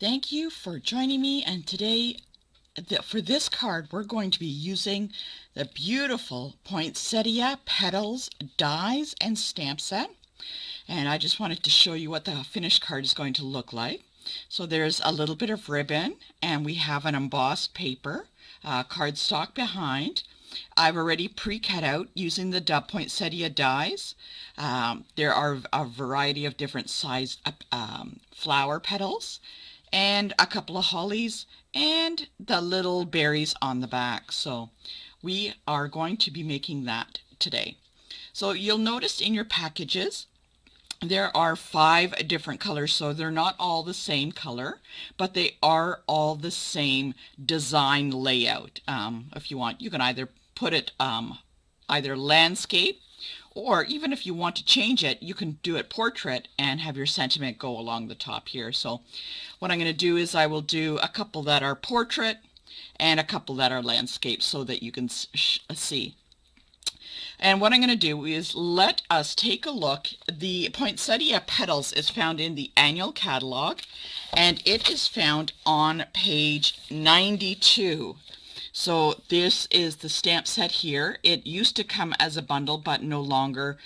Thank you for joining me, and today for this card we're going to be using the beautiful poinsettia petals, dies, and stamp set. And I just wanted to show you what the finished card is going to look like. So there's a little bit of ribbon, and we have an embossed paper cardstock behind. I've already pre-cut out using the poinsettia dies. There are a variety of different sized flower petals, and a couple of hollies, and the little berries on the back. So we are going to be making that today. So you'll notice in your packages there are 5 different colors, so they're not all the same color, but they are all the same design layout. If you want, you can either put it either landscape, or even if you want to change it, you can do it portrait and have your sentiment go along the top here. So what I'm going to do is I will do a couple that are portrait and a couple that are landscape so that you can see. And what I'm going to do is let us take a look. The poinsettia petals is found in the annual catalog, and it is found on page 92. So this is the stamp set here. It used to come as a bundle, but no longer,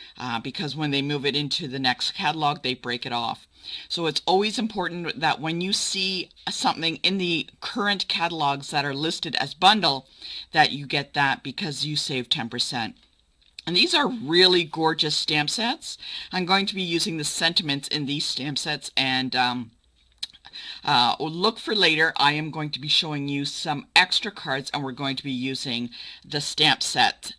because when they move it into the next catalog, they break it off. So it's always important that when you see something in the current catalogs that are listed as bundle, that you get that, because you save 10%. And these are really gorgeous stamp sets. I'm going to be using the sentiments in these stamp sets, and look for later. I am going to be showing you some extra cards, and we're going to be using the stamp set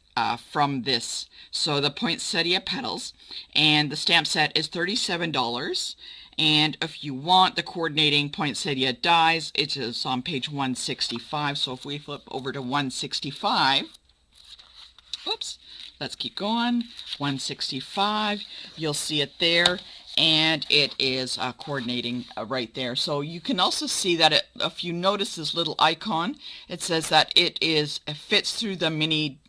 from this. So the poinsettia petals, and the stamp set is $37. And if you want the coordinating poinsettia dies, it is on page 165. So if we flip over to 165, oops, let's keep going. 165, you'll see it there, and it is coordinating right there. So you can also see that if you notice this little icon, it says that it fits through the mini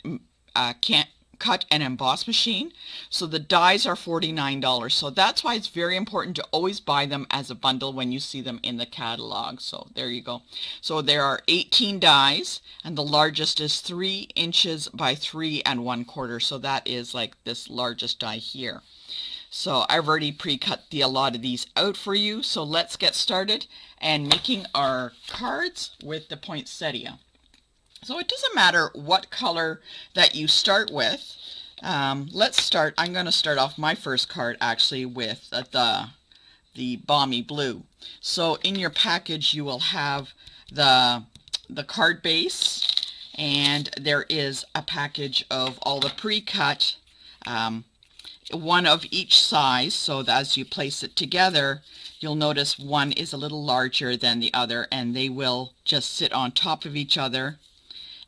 cut and emboss machine. So the dies are $49. So that's why it's very important to always buy them as a bundle when you see them in the catalog. So there you go. So there are 18 dies, and the largest is 3 inches by 3 1/4. So that is like this largest die here. So I've already pre-cut a lot of these out for you. So let's get started and making our cards with the poinsettia. So it doesn't matter what color that you start with. Let's start. I'm going to start off my first card actually with the balmy blue. So in your package you will have the card base, and there is a package of all the pre-cut, one of each size, so that as you place it together, you'll notice one is a little larger than the other, and they will just sit on top of each other,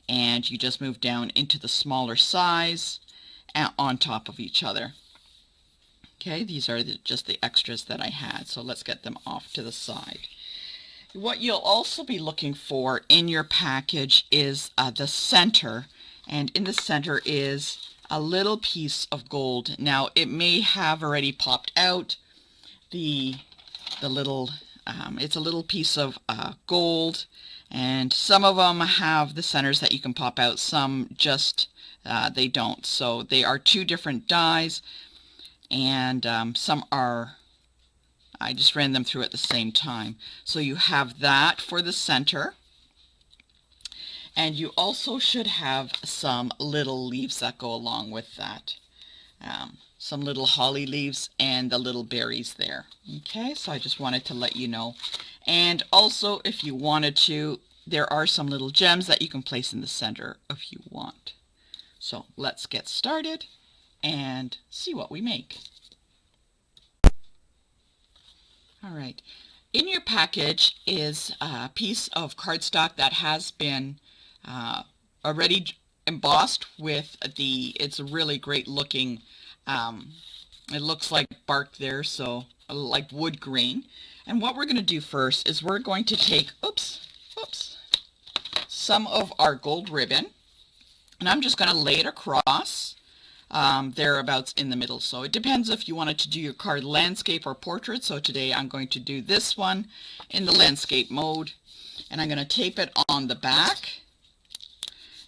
and you just move down into the smaller size and on top of each other. Okay, these are just the extras that I had, so let's get them off to the side. What you'll also be looking for in your package is the center, and in the center is a little piece of gold. Now it may have already popped out. The little it's a little piece of gold, and some of them have the centers that you can pop out, some just they don't. So they are 2 different dies, and some are, I just ran them through at the same time. So you have that for the center, and you also should have some little leaves that go along with that. Some little holly leaves and the little berries there. Okay, so I just wanted to let you know. And also, if you wanted to, there are some little gems that you can place in the center if you want. So let's get started and see what we make. All right, in your package is a piece of cardstock that has been already embossed with it's a really great looking, it looks like bark there, so like wood grain. And what we're going to do first is we're going to take, some of our gold ribbon, and I'm just going to lay it across thereabouts in the middle. So it depends if you wanted to do your card landscape or portrait. So today I'm going to do this one in the landscape mode, and I'm going to tape it on the back.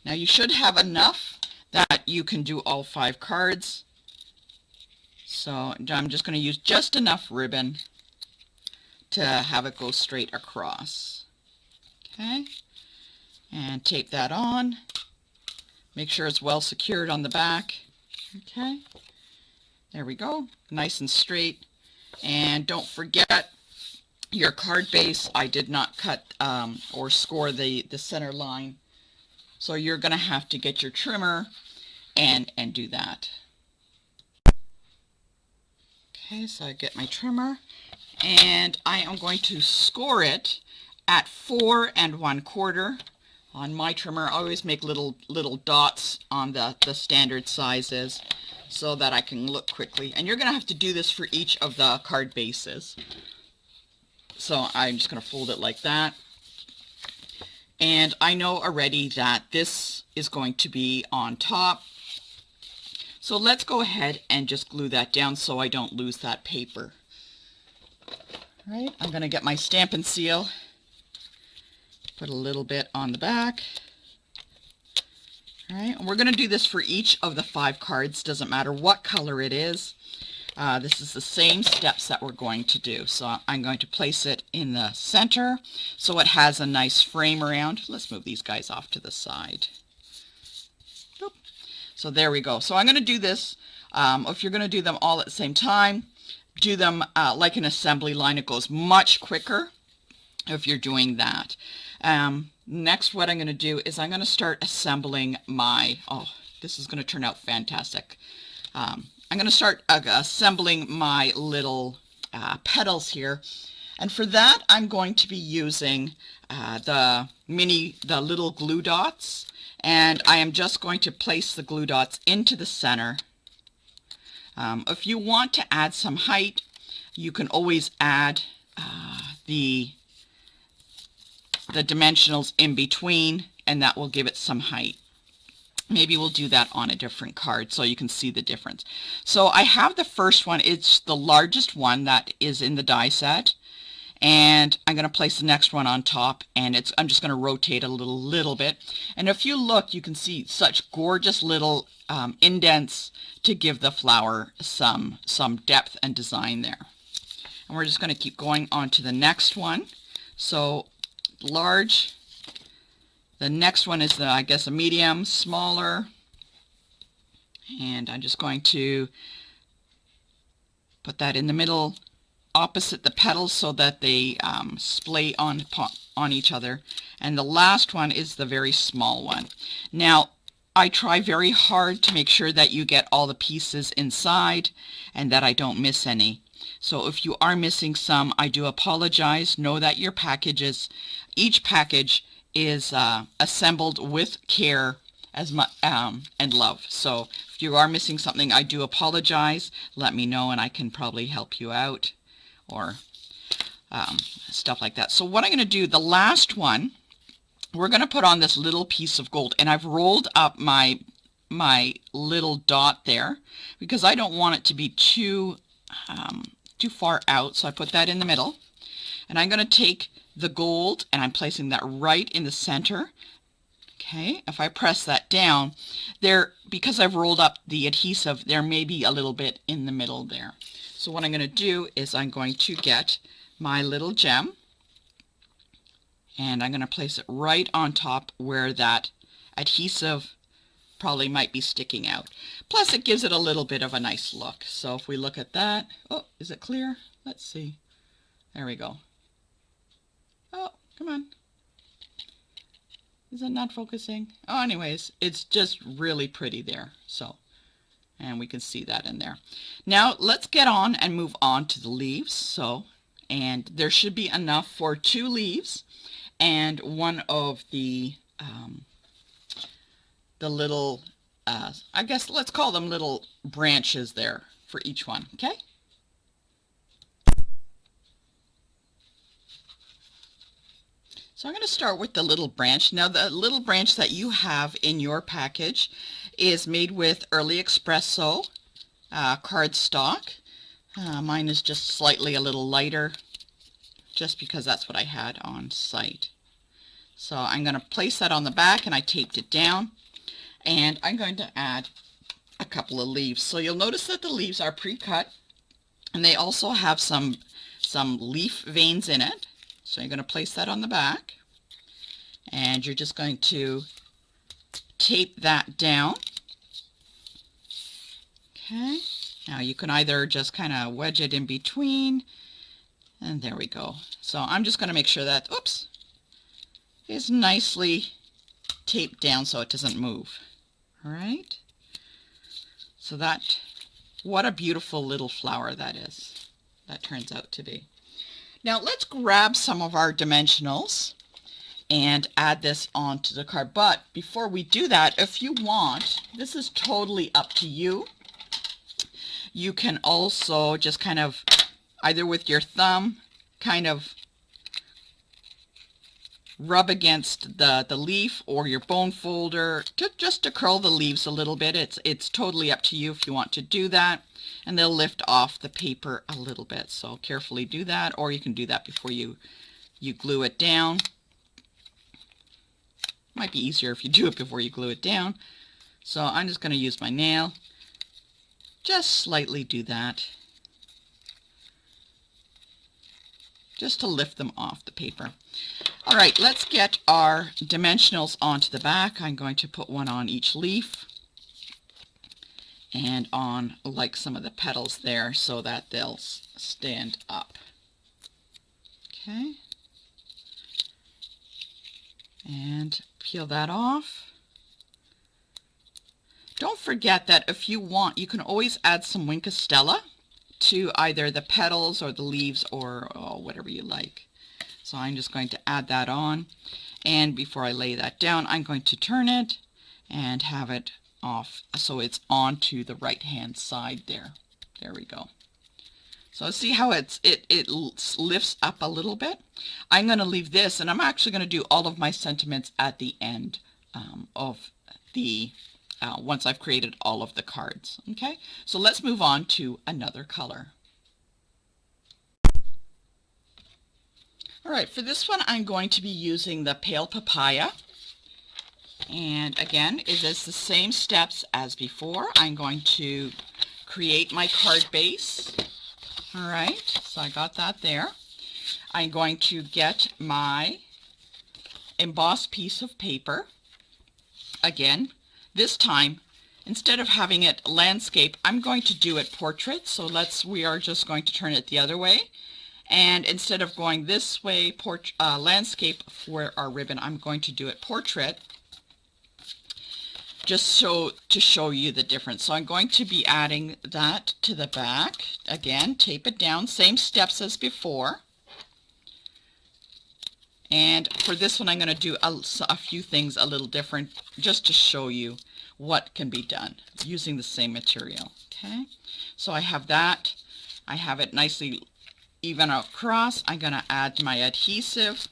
Now you should have enough that you can do all 5 cards. So I'm just going to use just enough ribbon to have it go straight across. Okay, and tape that on. Make sure it's well secured on the back. Okay, there we go, nice and straight. And don't forget your card base. I did not cut or score the center line, so you're going to have to get your trimmer and do that. Okay, so I get my trimmer, and I am going to score it at 4 1/4. On my trimmer, I always make little dots on the standard sizes so that I can look quickly. And you're going to have to do this for each of the card bases. So I'm just going to fold it like that. And I know already that this is going to be on top. So let's go ahead and just glue that down so I don't lose that paper. All right, I'm going to get my Stampin' Seal. Put a little bit on the back. All right, and we're going to do this for each of the 5 cards. Doesn't matter what color it is. This is the same steps that we're going to do. So I'm going to place it in the center so it has a nice frame around. Let's move these guys off to the side. Boop. So there we go. So I'm going to do this. If you're going to do them all at the same time, do them like an assembly line. It goes much quicker if you're doing that. Next, what I'm going to do is I'm going to start assembling my, this is going to turn out fantastic. I'm going to start assembling my little petals here. And for that, I'm going to be using the little glue dots. And I am just going to place the glue dots into the center. If you want to add some height, you can always add the dimensionals in between, and that will give it some height. Maybe we'll do that on a different card so you can see the difference. So I have the first one. It's the largest one that is in the die set, and I'm going to place the next one on top, and I'm just going to rotate a little bit. And if you look, you can see such gorgeous little indents to give the flower some depth and design there. And we're just going to keep going on to the next one. So large. The next one is I guess a medium, smaller. And I'm just going to put that in the middle opposite the petals so that they splay on each other. And the last one is the very small one. Now, I try very hard to make sure that you get all the pieces inside and that I don't miss any. So if you are missing some, I do apologize. Know that your packages, each package is assembled with care and love. So if you are missing something, I do apologize. Let me know and I can probably help you out or stuff like that. So what I'm going to do, the last one, we're going to put on this little piece of gold, and I've rolled up my little dot there because I don't want it to be too far out. So I put that in the middle, and I'm going to take the gold and I'm placing that right in the center. Okay, if I press that down there, because I've rolled up the adhesive, there may be a little bit in the middle there. So what I'm going to do is I'm going to get my little gem and I'm going to place it right on top where that adhesive probably might be sticking out. Plus it gives it a little bit of a nice look. So if we look at that, oh, is it clear? Let's see. There we go. Oh, come on. Is it not focusing? Oh, anyways, it's just really pretty there. So, and we can see that in there. Now let's get on and move on to the leaves. So, and there should be enough for 2 leaves and one of the little, I guess let's call them little branches there for each one. Okay. So I'm going to start with the little branch. Now the little branch that you have in your package is made with Early Espresso cardstock. Mine is just slightly a little lighter, just because that's what I had on site. So I'm going to place that on the back, and I taped it down, and I'm going to add a couple of leaves. So you'll notice that the leaves are pre-cut, and they also have some leaf veins in it. So you're going to place that on the back, and you're just going to tape that down. Okay, now you can either just kind of wedge it in between, and there we go. So I'm just going to make sure that, oops, is nicely taped down so it doesn't move. All right, so what a beautiful little flower that is. That turns out to be. Now let's grab some of our dimensionals and add this onto the card. But before we do that, if you want, this is totally up to you. You can also just kind of, either with your thumb, kind of rub against the leaf or your bone folder just to curl the leaves a little bit. It's totally up to you if you want to do that, and they'll lift off the paper a little bit. So carefully do that, or you can do that before you glue it down. Might be easier if you do it before you glue it down. So I'm just going to use my nail. Just slightly do that, just to lift them off the paper. All right, let's get our dimensionals onto the back. I'm going to put one on each leaf and on like some of the petals there so that they'll stand up. Okay, and peel that off. Don't forget that if you want, you can always add some Wink of Stella to either the petals or the leaves or whatever you like. So I'm just going to add that on, and before I lay that down, I'm going to turn it and have it off so it's onto the right hand side there. There we go. So see how it lifts up a little bit? I'm going to leave this, and I'm actually going to do all of my sentiments at the end of the once I've created all of the cards. Okay, so let's move on to another color. All right, for this one I'm going to be using the Pale Papaya, and again it is the same steps as before. I'm going to create my card base. All right, so I got that there. I'm going to get my embossed piece of paper. Again, this time, instead of having it landscape, I'm going to do it portrait. So we are just going to turn it the other way. And instead of going this way, landscape for our ribbon, I'm going to do it portrait, just to show you the difference. So I'm going to be adding that to the back. Again, tape it down, same steps as before. And for this one, I'm going to do a few things a little different, just to show you what can be done using the same material. Okay, so I have that. I have it nicely even across. I'm going to add my adhesive,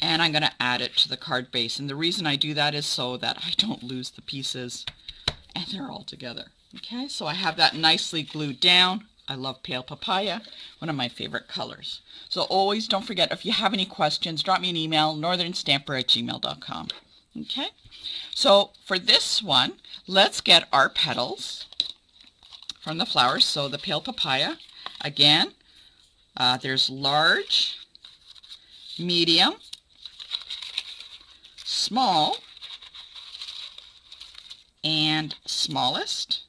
and I'm going to add it to the card base. And the reason I do that is so that I don't lose the pieces and they're all together. Okay, so I have that nicely glued down. I love Pale Papaya, one of my favorite colors. So always don't forget, if you have any questions, drop me an email, northernstamper@gmail.com. Okay, so for this one, let's get our petals from the flowers. So the Pale Papaya, again, there's large, medium, small, and smallest.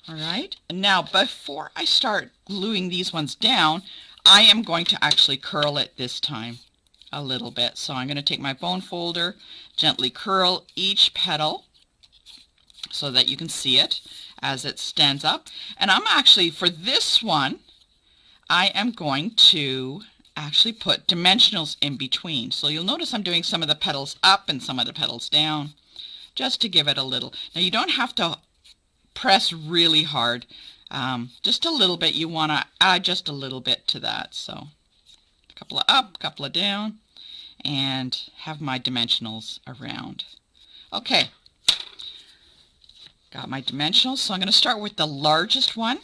All right, now before I start gluing these ones down, I am going to actually curl it this time a little bit. So I'm going to take my bone folder, gently curl each petal so that you can see it as it stands up. And I'm actually, for this one, I am going to actually put dimensionals in between. So you'll notice I'm doing some of the petals up and some of the petals down, just to give it a little. Now you don't have to press really hard, just a little bit. You want to add just a little bit to that, so couple of up, couple of down, and have my dimensionals around. Okay, got my dimensionals, so I'm going to start with the largest one.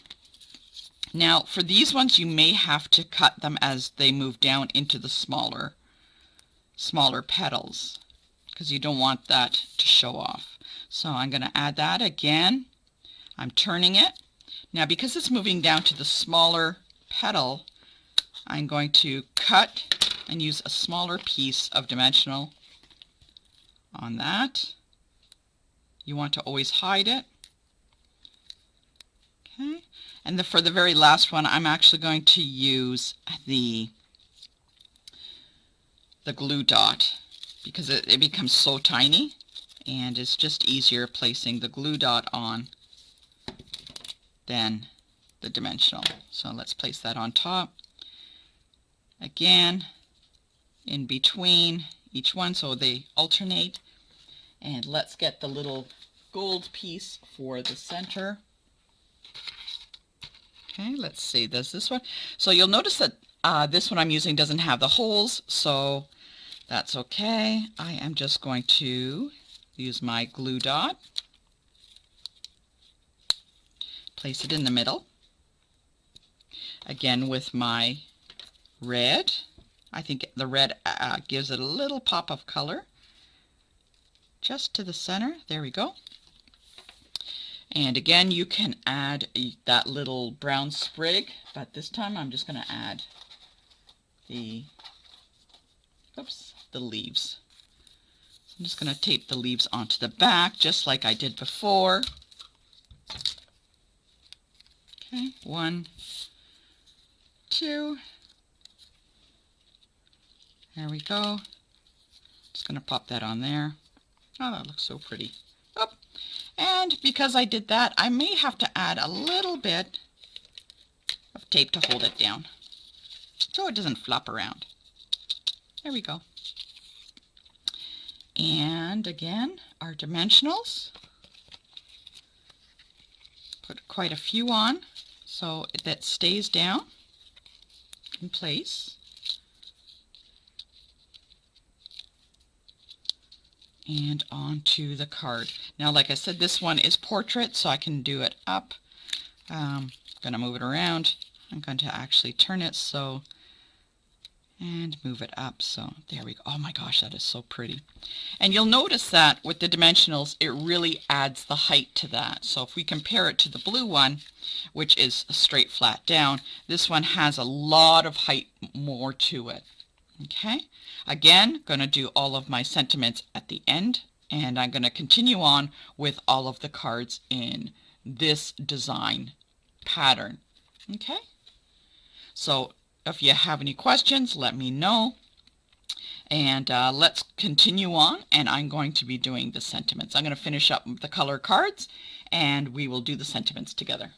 Now for these ones you may have to cut them as they move down into the smaller petals, because you don't want that to show off. So I'm going to add that again. I'm turning it. Now because it's moving down to the smaller petal, I'm going to cut and use a smaller piece of dimensional on that. You want to always hide it. Okay. And for the very last one, I'm actually going to use the glue dot, because it becomes so tiny, and it's just easier placing the glue dot on than the dimensional. So let's place that on top. Again, in between each one so they alternate. And let's get the little gold piece for the center. Okay, let's see, does this one? So you'll notice that this one I'm using doesn't have the holes, so that's okay. I am just going to use my glue dot, place it in the middle. Again with my red. I think the red gives it a little pop of color. Just to the center, there we go. And again, you can add that little brown sprig, but this time I'm just going to add the leaves. So I'm just going to tape the leaves onto the back, just like I did before. Okay, 1, 2. There we go. Just going to pop that on there. Oh, that looks so pretty. Oh. And because I did that, I may have to add a little bit of tape to hold it down so it doesn't flop around. There we go. And again, our dimensionals. Put quite a few on so that stays down in place. And onto the card. Now, like I said, this one is portrait, so I can do it up. I'm going to move it around. I'm going to actually turn it so, and move it up. So there we go. Oh my gosh, that is so pretty. And you'll notice that with the dimensionals, it really adds the height to that. So if we compare it to the blue one, which is straight flat down, this one has a lot of height more to it. Okay, again, going to do all of my sentiments at the end, and I'm going to continue on with all of the cards in this design pattern. Okay, so if you have any questions, let me know, and let's continue on, and I'm going to be doing the sentiments. I'm going to finish up the color cards, and we will do the sentiments together.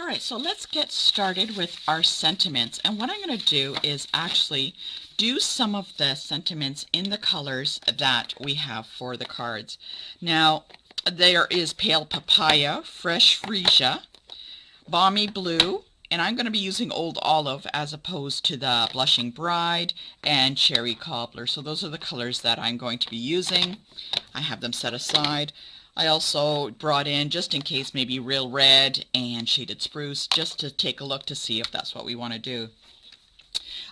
All right, so let's get started with our sentiments. And what I'm going to do is actually do some of the sentiments in the colors that we have for the cards. Now, there is Pale Papaya, Fresh Freesia, Balmy Blue, and I'm going to be using Old Olive as opposed to the Blushing Bride and Cherry Cobbler. So those are the colors that I'm going to be using. I have them set aside. I also brought in, just in case, maybe Real Red and Shaded Spruce, just to take a look to see if that's what we want to do.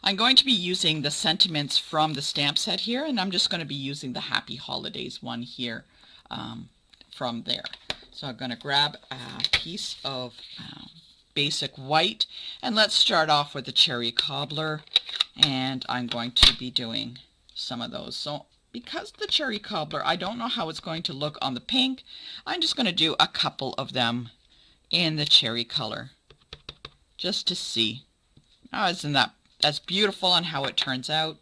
I'm going to be using the sentiments from the stamp set here, and I'm just going to be using the Happy Holidays one here from there. So I'm going to grab a piece of basic white, and let's start off with the Cherry Cobbler, and I'm going to be doing some of those. So because the Cherry Cobbler, I don't know how it's going to look on the pink, I'm just going to do a couple of them in the cherry color just to see. Oh, isn't that's beautiful on how it turns out.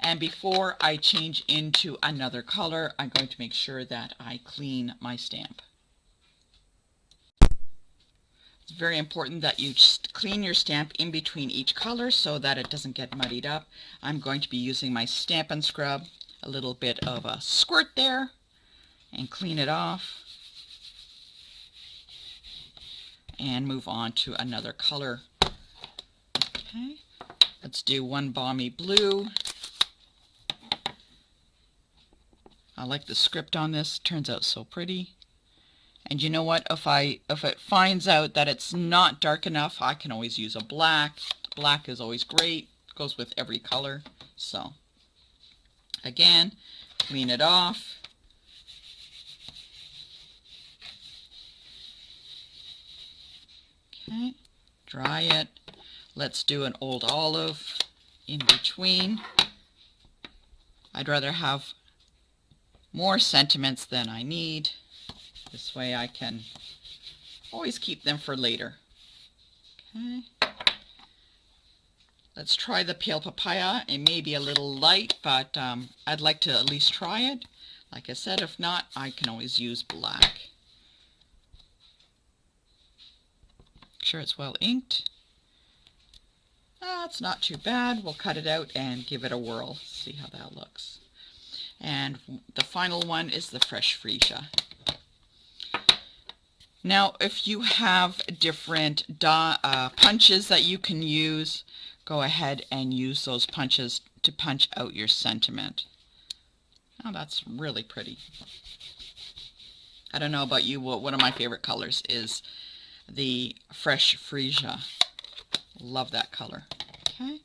And before I change into another color, I'm going to make sure that I clean my stamp. It's very important that you just clean your stamp in between each color so that it doesn't get muddied up. I'm going to be using my Stampin' Scrub, a little bit of a squirt there, and clean it off. And move on to another color. Okay, let's do one Balmy Blue. I like the script on this, turns out so pretty. And you know what, if it finds out that it's not dark enough, I can always use a black. Black is always great, goes with every color. So again, clean it off. Okay, dry it. Let's do an Old Olive in between. I'd rather have more sentiments than I need. This way I can always keep them for later. Okay. Let's try the Pale Papaya. It may be a little light, but I'd like to at least try it. Like I said, if not, I can always use black. Make sure it's well inked. It's not too bad. We'll cut it out and give it a whirl. See how that looks. And the final one is the Fresh Freesia. Now, if you have different punches that you can use, go ahead and use those punches to punch out your sentiment. Oh, that's really pretty. I don't know about you, one of my favorite colors is the Fresh Freesia. Love that color. Okay,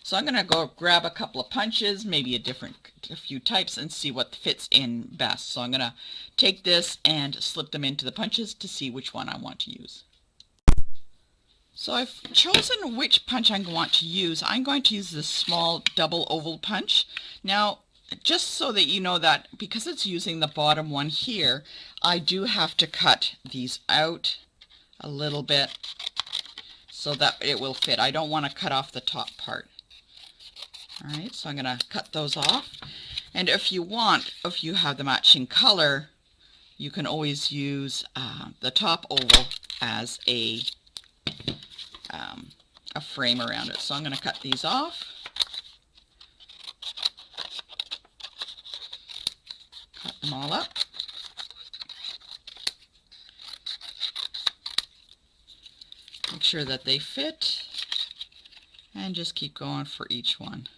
so I'm going to go grab a couple of punches, maybe a few types, and see what fits in best. So I'm going to take this and slip them into the punches to see which one I want to use. So I've chosen which punch I want to use. I'm going to use this small double oval punch. Now, just so that you know that because it's using the bottom one here, I do have to cut these out a little bit so that it will fit. I don't want to cut off the top part. All right, so I'm going to cut those off. And if you have the matching color, you can always use the top oval as a frame around it. So I'm going to cut these off. Cut them all up. Make sure that they fit, and just keep going for each one.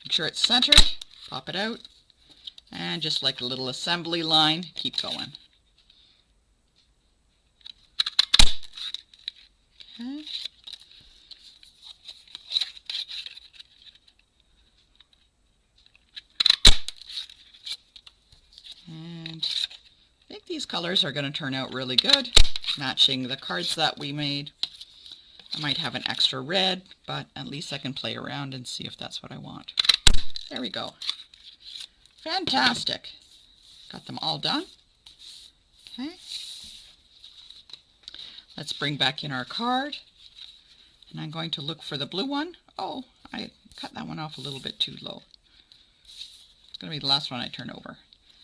Make sure it's centered, pop it out, and just like a little assembly line, keep going. Okay. And I think these colors are going to turn out really good, matching the cards that we made. I might have an extra red, but at least I can play around and see if that's what I want. There we go. Fantastic. Got them all done. Okay. Let's bring back in our card. And I'm going to look for the blue one. Oh, I cut that one off a little bit too low. It's going to be the last one I turn over.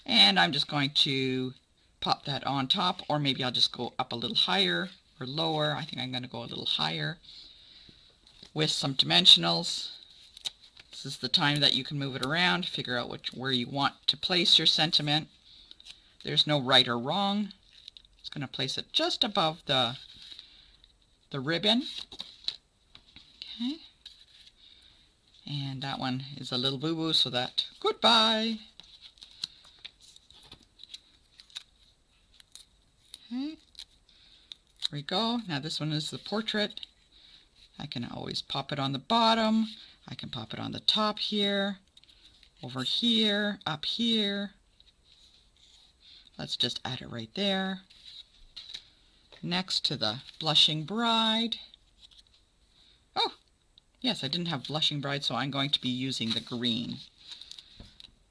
And I'm just going to pop that on top, or maybe I'll just go up a little higher or lower. I think I'm going to go a little higher with some dimensionals. This is the time that you can move it around, figure out where you want to place your sentiment. There's no right or wrong. Just going to place it just above the ribbon. Okay. And that one is a little boo-boo, so that goodbye. Okay. There we go. Now this one is the portrait. I can always pop it on the bottom. I can pop it on the top here, over here, up here. Let's just add it right there. Next to the blushing bride. Oh, yes, I didn't have blushing bride, so I'm going to be using the green.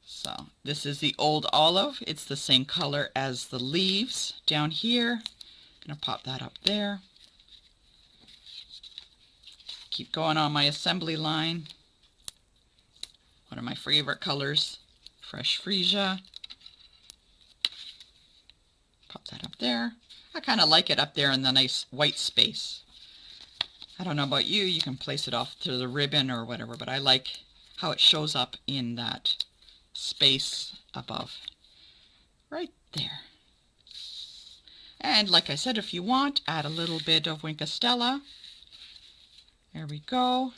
So this is the old olive. It's the same color as the leaves down here. I'm going to pop that up there. Keep going on my assembly line. One of my favorite colors, fresh freesia. Pop that up there. I kind of like it up there in the nice white space. I don't know about you, you can place it off to the ribbon or whatever, but I like how it shows up in that space above. Right there. And like I said, if you want, add a little bit of Wink of Stella. There we go.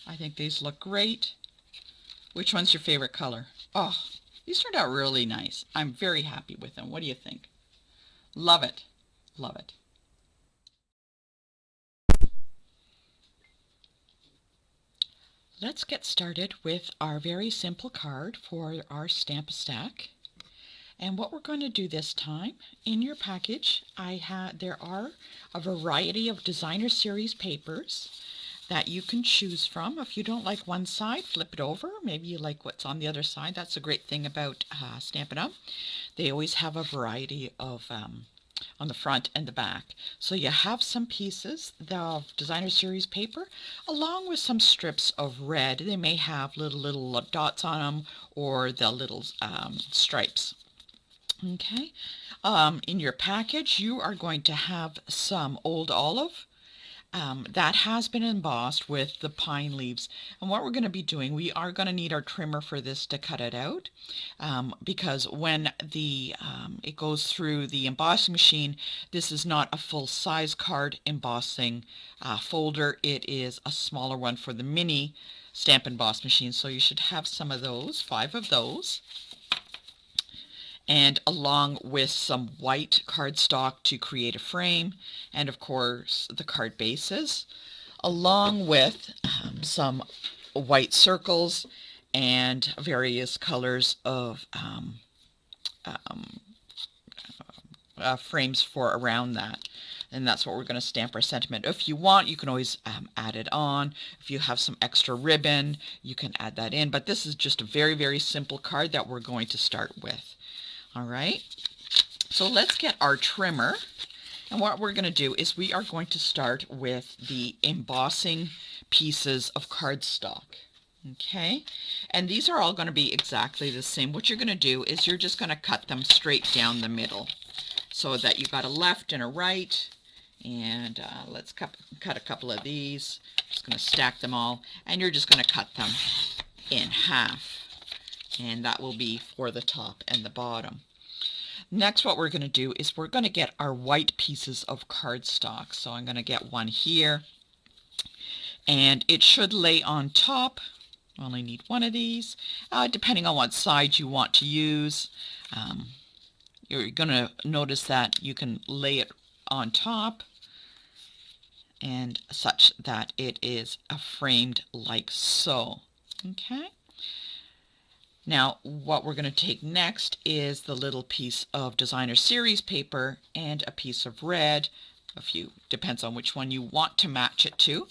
I think these look great. Which one's your favorite color? Oh, these turned out really nice. I'm very happy with them. What do you think? Love it. Love it. Let's get started with our very simple card for our Stampastack. And what we're going to do this time, in your package, there are a variety of designer series papers that you can choose from. If you don't like one side, flip it over. Maybe you like what's on the other side. That's a great thing about Stampin' Up. They always have a variety of on the front and the back. So you have some pieces of designer series paper along with some strips of red. They may have little dots on them or the little stripes. Okay. In your package, you are going to have some old olive. That has been embossed with the pine leaves. And what we're going to be doing, we are going to need our trimmer for this to cut it out, because when it goes through the embossing machine, this is not a full-size card embossing folder. It is a smaller one for the mini stamp emboss machine. So you should have some of those, 5 of those. And along with some white cardstock to create a frame, and of course the card bases, along with some white circles and various colors of frames for around that. And that's what we're going to stamp our sentiment. If you want, you can always add it on. If you have some extra ribbon, you can add that in. But this is just a very, very simple card that we're going to start with. All right, so let's get our trimmer. And what we're going to do is we are going to start with the embossing pieces of cardstock. Okay, and these are all going to be exactly the same. What you're going to do is you're just going to cut them straight down the middle so that you've got a left and a right. And let's cut a couple of these. Just going to stack them all, and you're just going to cut them in half. And that will be for the top and the bottom. Next, what we're going to do is we're going to get our white pieces of cardstock. So I'm going to get one here, and it should lay on top. I only need one of these, depending on what side you want to use. You're going to notice that you can lay it on top and such that it is framed like so. Okay. Now, what we're going to take next is the little piece of designer series paper and a piece of red. Depends on which one you want to match it to.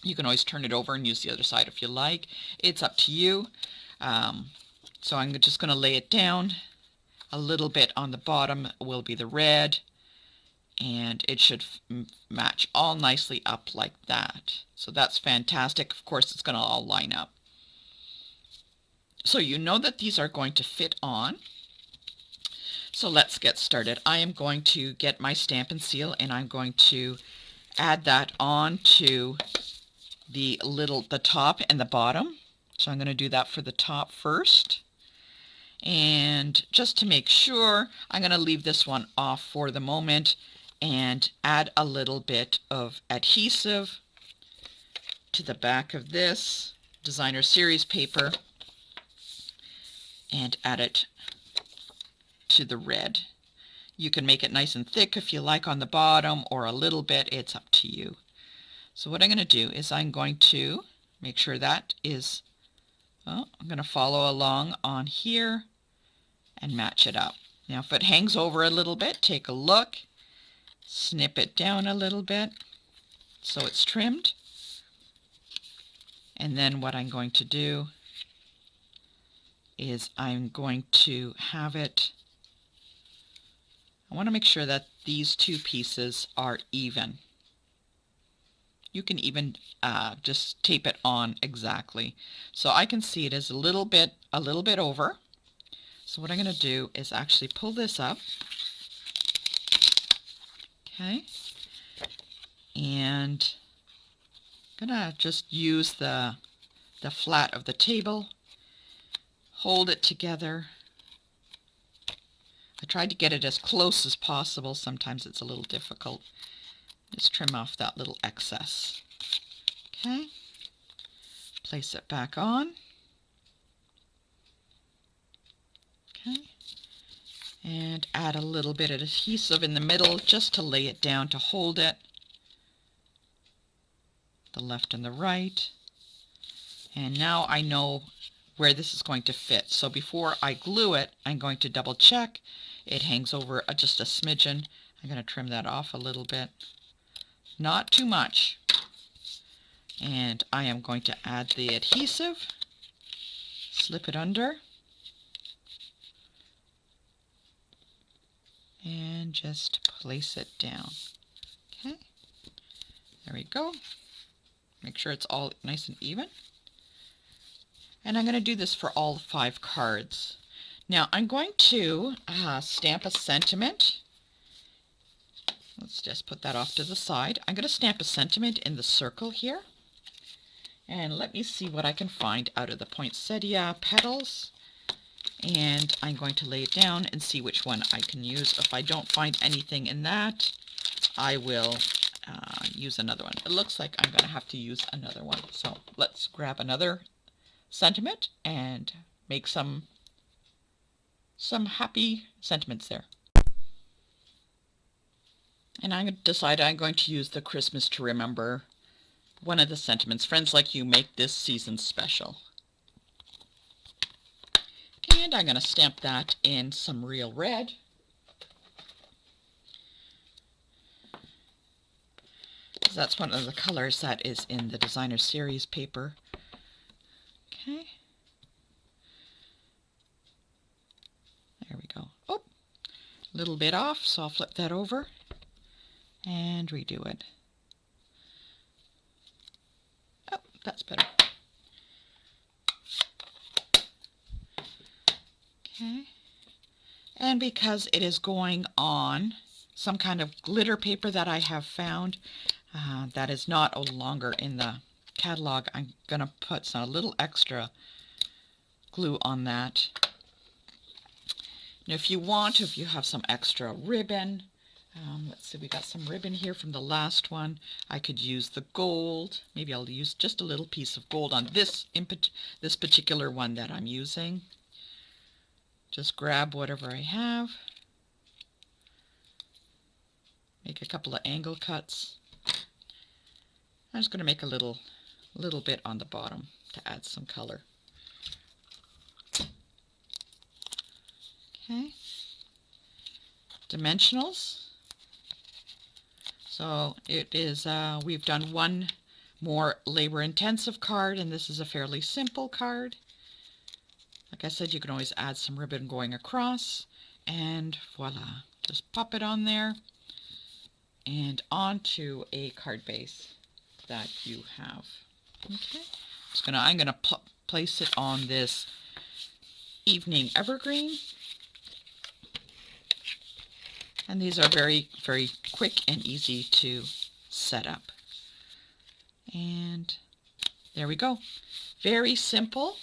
You can always turn it over and use the other side if you like. It's up to you. So I'm just going to lay it down. A little bit on the bottom will be the red, and it should match all nicely up like that. So that's fantastic. Of course, it's going to all line up. So you know that these are going to fit on. So let's get started. I am going to get my Stampin' Seal and I'm going to add that onto the top and the bottom. So I'm going to do that for the top first. And just to make sure, I'm going to leave this one off for the moment and add a little bit of adhesive to the back of this designer series paper and add it to the red. You can make it nice and thick if you like on the bottom, or a little bit, it's up to you. So what I'm going to do is I'm going to make sure that is, I'm going to follow along on here and match it up. Now if it hangs over a little bit, take a look, snip it down a little bit so it's trimmed. And then what I'm going to do is I'm going to have it, I want to make sure that these two pieces are even. You can even just tape it on exactly. So I can see it is a little bit over. So what I'm going to do is actually pull this up. Okay. And I'm going to just use the flat of the table, hold it together. I tried to get it as close as possible. Sometimes it's a little difficult. Just trim off that little excess. Okay. Place it back on. Okay. And add a little bit of adhesive in the middle just to lay it down to hold it. The left and the right. And now I know where this is going to fit. So before I glue it, I'm going to double check. It hangs over just a smidgen. I'm going to trim that off a little bit. Not too much. And I am going to add the adhesive. Slip it under. And just place it down. Okay. There we go. Make sure it's all nice and even. And I'm going to do this for all 5 cards. Now I'm going to stamp a sentiment. Let's just put that off to the side. I'm going to stamp a sentiment in the circle here. And let me see what I can find out of the poinsettia petals. And I'm going to lay it down and see which one I can use. If I don't find anything in that, I will use another one. It looks like I'm going to have to use another one. So let's grab another sentiment and make some happy sentiments there. And I decided I'm going to use the Christmas to Remember, one of the sentiments. Friends like you make this season special. And I'm going to stamp that in some real red. That's one of the colors that is in the designer series paper. Okay. There we go. Oh, a little bit off, so I'll flip that over and redo it. Oh, that's better. Okay. And because it is going on some kind of glitter paper that I have found that is not no longer in the catalog, I'm going to put a little extra glue on that. Now if you want, if you have some extra ribbon, let's see, we got some ribbon here from the last one. I could use the gold. Maybe I'll use just a little piece of gold on this particular one that I'm using. Just grab whatever I have. Make a couple of angle cuts. I'm just going to make a little bit on the bottom to add some color. Okay. Dimensionals. So it is, we've done one more labor-intensive card, and this is a fairly simple card. Like I said, you can always add some ribbon going across, and voila. Just pop it on there and onto a card base that you have. Okay. I'm gonna place it on this evening evergreen. And these are very, very quick and easy to set up. And there we go. Very simple.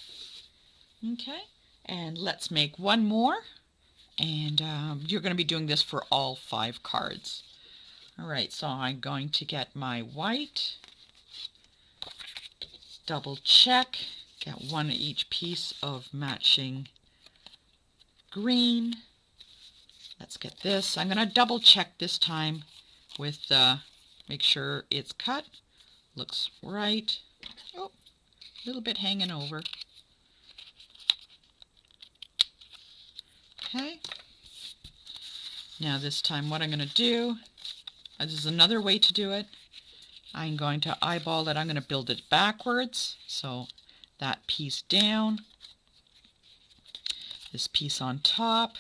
Okay, and let's make one more. And you're going to be doing this for all 5 cards. All right, so I'm going to get my white, double check, get one each piece of matching green. Let's get this. I'm going to double check this time with make sure it's cut. Looks right. Oh, a little bit hanging over. Okay. Now this time what I'm going to do, this is another way to do it. I'm going to eyeball it. I'm going to build it backwards. So that piece down, this piece on top.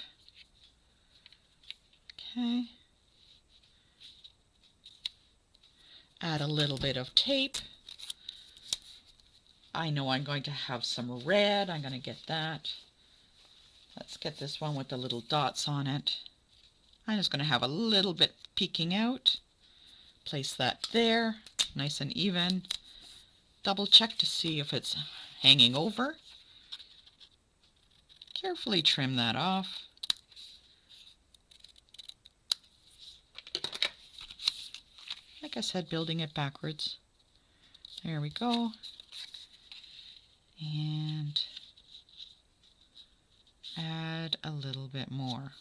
Okay. Add a little bit of tape. I know I'm going to have some red. I'm going to get that. Let's get this one with the little dots on it. I'm just going to have a little bit peeking out. Place that there, nice and even. Double check to see if it's hanging over. Carefully trim that off. Like I said, building it backwards. There we go. And add a little bit more.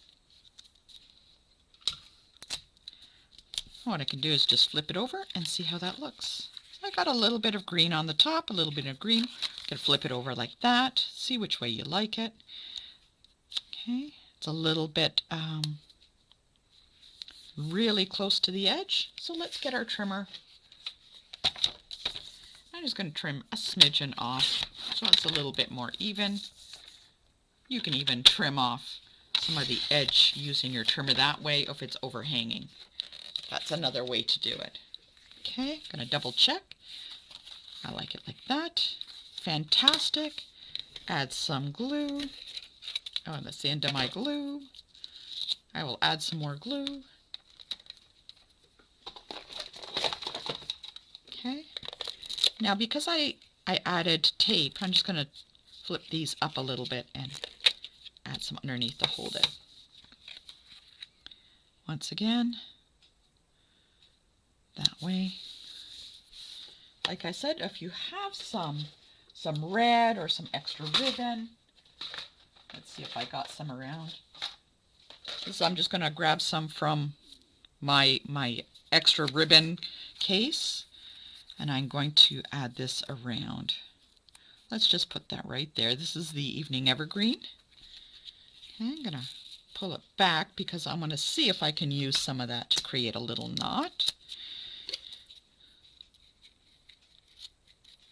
What I can do is just flip it over and see how that looks. So I got a little bit of green on the top, a little bit of green. You can flip it over like that. See which way you like it. Okay, it's a little bit really close to the edge. So let's get our trimmer. I'm just going to trim a smidgen off so it's a little bit more even. You can even trim off some of the edge using your trimmer that way if it's overhanging. That's another way to do it. Okay, I'm going to double check. I like it like that. Fantastic. Add some glue. Oh, that's the end of my glue. I will add some more glue. Okay. Now because I added tape, I'm just going to flip these up a little bit and add some underneath to hold it. Once again, that way. Like I said, if you have some red or some extra ribbon, let's see if I got some around. So I'm just going to grab some from my extra ribbon case, and I'm going to add this around. Let's just put that right there. This is the Evening Evergreen. Okay, I'm going to pull it back because I want to see if I can use some of that to create a little knot.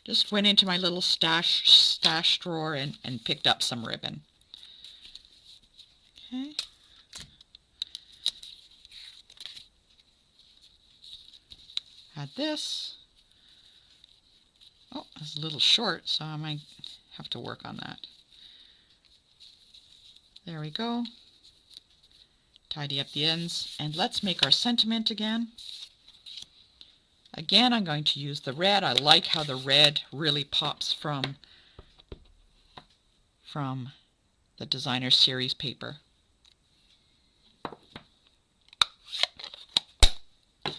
Just went into my little stash drawer and picked up some ribbon. Okay. Add this. Oh, it's a little short, so I might have to work on that. There we go. Tidy up the ends, and let's make our sentiment again. Again, I'm going to use the red. I like how the red really pops from the Designer Series paper. There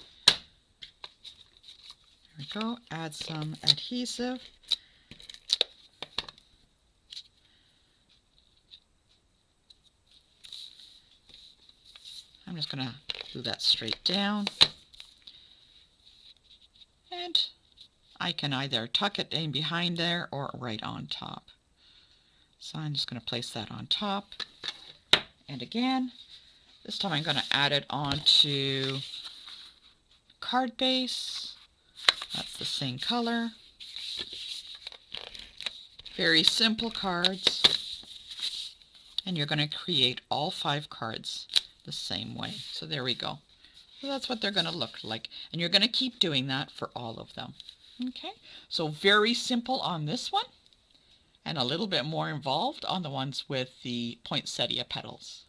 we go. Add some adhesive. I'm just going to glue that straight down. And I can either tuck it in behind there or right on top. So I'm just going to place that on top. And again, this time I'm going to add it onto card base. That's the same color. Very simple cards. And you're going to create all 5 cards the same way. So there we go. So that's what they're going to look like. And you're going to keep doing that for all of them. Okay, so very simple on this one, and a little bit more involved on the ones with the poinsettia petals.